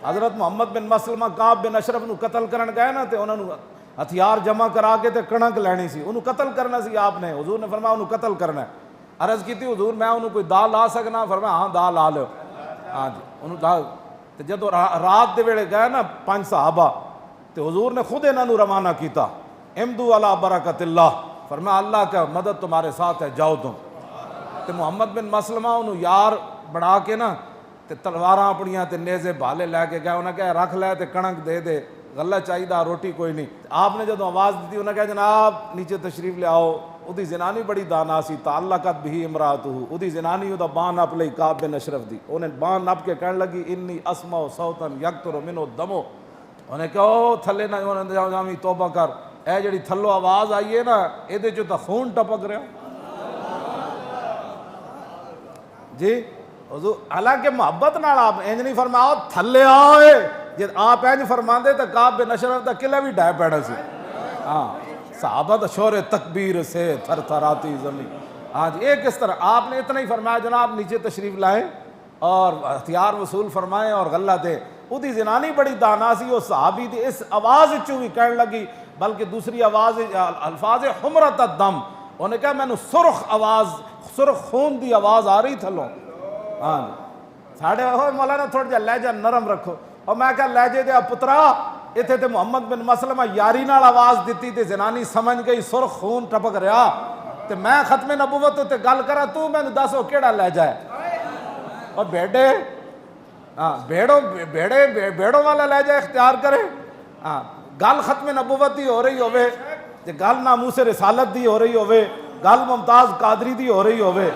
حضرت محمد بن مسلمہ کعب بن اشرف نو قتل کرن گئے نا تے انہاں نو ہتھیار جمع کرا کے تے کڑک لینی سی، انہوں قتل کرنا سی آپ نے، حضور نے فرمایا انہوں قتل کرنا ہے۔ عرض کی تھی حضور میں انہوں کوئی دال لا سکنا؟ فرمایا ہاں دال آ لو، ہاں جی انہوں دال۔ تے جدو رات دے ویلے گئے نا 5 صحابہ تے حضور نے خود انہاں نو روانہ کیتا، امدو علی برکت اللہ، فرمایا اللہ کا مدد تمہارے ساتھ ہے، جاؤ تم۔ تے محمد بن مسلمہ انہوں یار بڑھا کے نا تے تلواراں اپنیاں تے نیزے بھالے لے کے گئے، انہاں کہا رکھ لے تے کڑک دے دے، غلہ چاہیے روٹی کوئی نہیں۔ آپ نے جدو آواز دی انہوں نے کہا جناب نیچے تشریف لے آؤ، اودی زنانی بڑی دانا سی، تعلقت بھی امراتہ، اودی زنانی اودہ بان نپ لئی کعب بن اشرف دی، انہیں بان نپ کے کہنے لگی انی اسمع صوتا یقطر منہ الدم، انہیں کہا او تھلے نہ انہیں جامی توبہ کر، اے جڑی تھلو آواز آئی ہے نا اے دے جو تا خون ٹپک رہا جی حضور۔ حالانکہ محبت نال آپ انج نہیں فرمایا تھلے آئے، جب آپ انج فرما دے تو کعب بن اشرف دا قلعہ بھی ڈھہ پینا سی۔ ہاں صحابہ شور تکبیر سے تھر تھراتی زمین۔ ہاں جی ایک اس طرح آپ نے اتنا ہی فرمایا جناب نیچے تشریف لائیں اور ہتھیار وصول فرمائیں اور غلہ دے۔ اودی زنانی بڑی دانا سی، وہ صحابی دی اس آواز چوں بھی کہنے لگی، بلکہ دوسری آواز الفاظ حمرت الدم، انہوں نے کہا میں نے سرخ آواز، سرخ خون دی آواز آ رہی تھلوں۔ ہاں ساڑھے ہوئے مولانا تھوڑا جا لہجہ نرم رکھو، اور میں کہا لہجے دے پترا اتھے تے محمد بن مسلمہ یاری نال آواز دیتی تے زنانی سمجھ گئی سرخ خون ٹپک رہا، تے میں ختم نبوت تے گل کرا تو میں نے دسو کیڑا لہجہ ہے؟ اور بیڑے بیڑوں والا لہجہ اختیار کرے، گل ختم نبوت دی ہو رہی ہوئے تے گل ناموس رسالت دی ہو رہی ہوئے، گل ممتاز قادری دی ہو رہی ہوئے،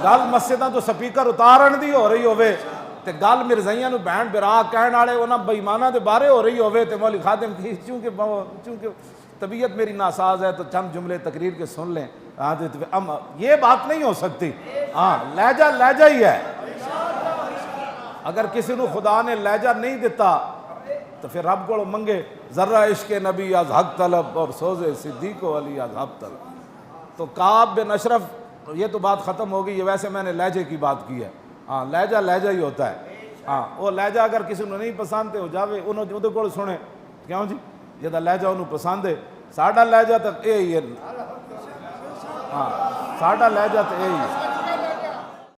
گل مسجداں تو سپیکر اتارن دی ہو رہی ہوئے، تے گل مرزائیاں نو بہن برا کہن والے انہاں بے ایماناں دے بارے ہو رہی ہوئے، تے مولوی خادم کی چونکہ طبیعت میری ناساز ہے تو چند جملے تقریر کے سن لیں، یہ بات نہیں ہو سکتی۔ ہاں لہجہ لہجہ ہی ہے، اگر کسی نو خدا نے لہجہ نہیں دیتا تو پھر رب کو منگے ذرہ عشق نبی از حق طلب اور سوز صدیق و علی از حق طلب۔ تو کعب بن اشرف یہ تو بات ختم ہو گئی، یہ ویسے میں نے لہجے کی بات کی ہے۔ ہاں لہجہ لہجہ ہی ہوتا ہے۔ ہاں وہ لہجہ اگر کسی نے نہیں پسند تے ہو جاوے انہوں دے کول سنے کیوں جی جدا لہجہ انہوں پسند ہے، ساڈا لہجہ تو یہ ہی ہے۔ ہاں ساڈا لہجہ تو یہ ہی ہے۔